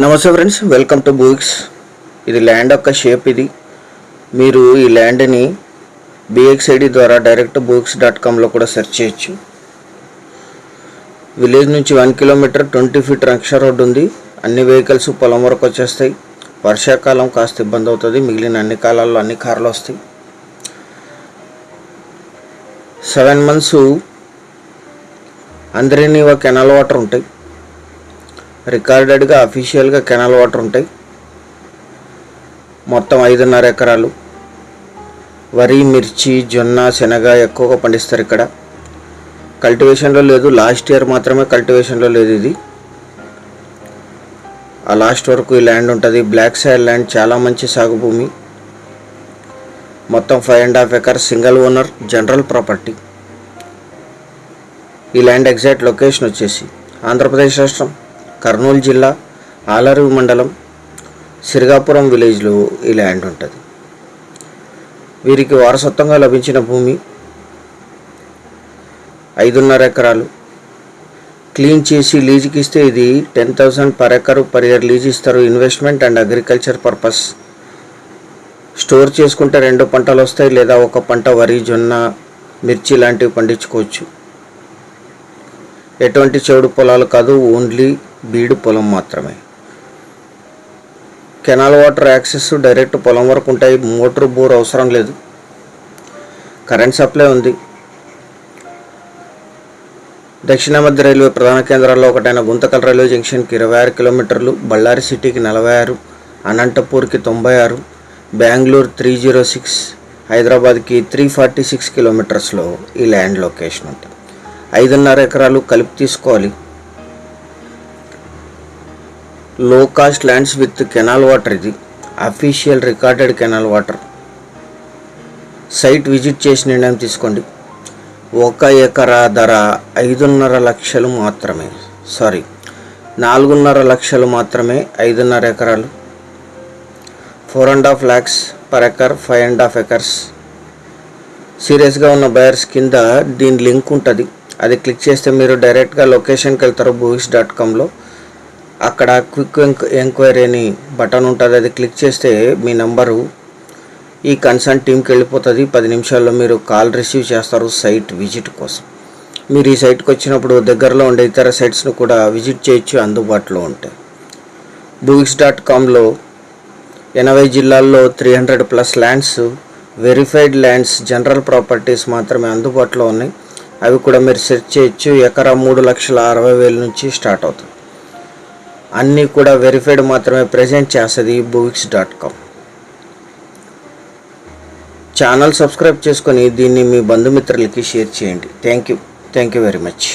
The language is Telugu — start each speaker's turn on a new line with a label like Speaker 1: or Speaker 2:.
Speaker 1: నమస్తే ఫ్రెండ్స్, వెల్కమ్ టు బూక్స్. ఇది ల్యాండ్ యొక్క షేప్. ఇది మీరు ఈ ల్యాండ్ని BXID ద్వారా డైరెక్ట్ books.comలో కూడా సెర్చ్ చేయొచ్చు. విలేజ్ నుంచి 1 కిలోమీటర్ 20 ఫీట్ రక్ష రోడ్ ఉంది. అన్ని వెహికల్స్ పొలం వరకు వచ్చేస్తాయి. వర్షాకాలం కాస్త ఇబ్బంది అవుతుంది, మిగిలిన అన్ని కాలాల్లో అన్ని కార్లు వస్తాయి. 7 months అందరినీ కెనాల్ వాటర్ ఉంటాయి. రికార్డెడ్గా అఫీషియల్గా కెనాల్ వాటర్ ఉంటాయి. మొత్తం 5.5 ఎకరాలు. వరి, మిర్చి, జొన్న, శనగ ఎక్కువగా పండిస్తారు ఇక్కడ. కల్టివేషన్లో లేదు, లాస్ట్ ఇయర్ మాత్రమే కల్టివేషన్లో లేదు. ఇది ఆ లాస్ట్ వరకు ఈ ల్యాండ్ ఉంటుంది. బ్లాక్ సాయిల్ ల్యాండ్, చాలా మంచి సాగు భూమి. మొత్తం 5.5 acres, single owner, general property. ఈ ల్యాండ్ ఎగ్జాక్ట్ లొకేషన్ వచ్చేసి ఆంధ్రప్రదేశ్ రాష్ట్రం, కర్నూలు జిల్లా, ఆలరువి మండలం, సిరిగాపురం విలేజ్లో ఈ ల్యాండ్ ఉంటుంది. వీరికి వారసత్వంగా లభించిన భూమి 5.5 ఎకరాలు. క్లీన్ చేసి లీజుకి ఇస్తే ఇది 10,000 per acre per year lease ఇస్తారు. Investment and agriculture purpose. Store చేసుకుంటే 2 పంటలు వస్తాయి, లేదా ఒక పంట వరి, జొన్న, మిర్చి లాంటివి పండించుకోవచ్చు. ఎటువంటి చౌడు పొలాలు కాదు, ఓన్లీ బీడు పొలం మాత్రమే. కెనాల్ వాటర్ యాక్సెస్ డైరెక్ట్ పొలం వరకు ఉంటాయి. మోటార్, బోర్ అవసరం లేదు. కరెంట్ సప్లై ఉంది. దక్షిణ మధ్య రైల్వే ప్రధాన కేంద్రాల్లో ఒకటైన గుంతకల్ రైల్వే జంక్షన్కి 26 కిలోమీటర్లు, బళ్ళారి సిటీకి 46, అనంతపూర్కి 96, బెంగళూరు 306, హైదరాబాద్కి 346 కిలోమీటర్స్లో ఈ ల్యాండ్ లొకేషన్ ఉంటుంది. 5.5 ఎకరాలు కలిపి తీసుకోవాలి. Low cost lands with canal water. ఇది official recorded canal water. Site visit చేసి నిర్ణయం తీసుకోండి. 1 ఎకరా ధర 5.5 లక్షలు మాత్రమే. 4.5 లక్షలు మాత్రమే. 5.5 ఎకరాలు, 4.5 lakhs per acre, 5.5 acres. సీరియస్గా ఉన్న బయర్స్ కింద దీని లింక్ ఉంటుంది. అది క్లిక్ చేస్తే మీరు డైరెక్ట్గా లొకేషన్కి వెళ్తారు. books.comలో అక్కడ క్విక్ ఎంక్వైరీ అని బటన్ ఉంటుంది. అది క్లిక్ చేస్తే మీ నంబరు ఈ కన్సర్న్ టీంకి వెళ్ళిపోతుంది. 10 నిమిషాల్లో మీరు కాల్ రిసీవ్ చేస్తారు సైట్ విజిట్ కోసం. మీరు ఈ సైట్కి వచ్చినప్పుడు దగ్గరలో ఉండే ఇతర సైట్స్ను కూడా విజిట్ చేయొచ్చు, అందుబాటులో ఉంటాయి. books.comలో 80 జిల్లాల్లో 300+ lands, verified lands, general properties మాత్రమే అందుబాటులో ఉన్నాయి. అవి కూడా మీరు సెర్చ్ చేయొచ్చు. ఎకరా 3,60,000 నుంచి స్టార్ట్ అవుతుంది. అన్నీ కూడా వెరిఫైడ్ మాత్రమే ప్రజెంట్ చేస్తుంది books.com. ఛానల్ సబ్స్క్రైబ్ చేసుకొని దీన్ని మీ బంధుమిత్రులకి షేర్ చేయండి. Thank you very much.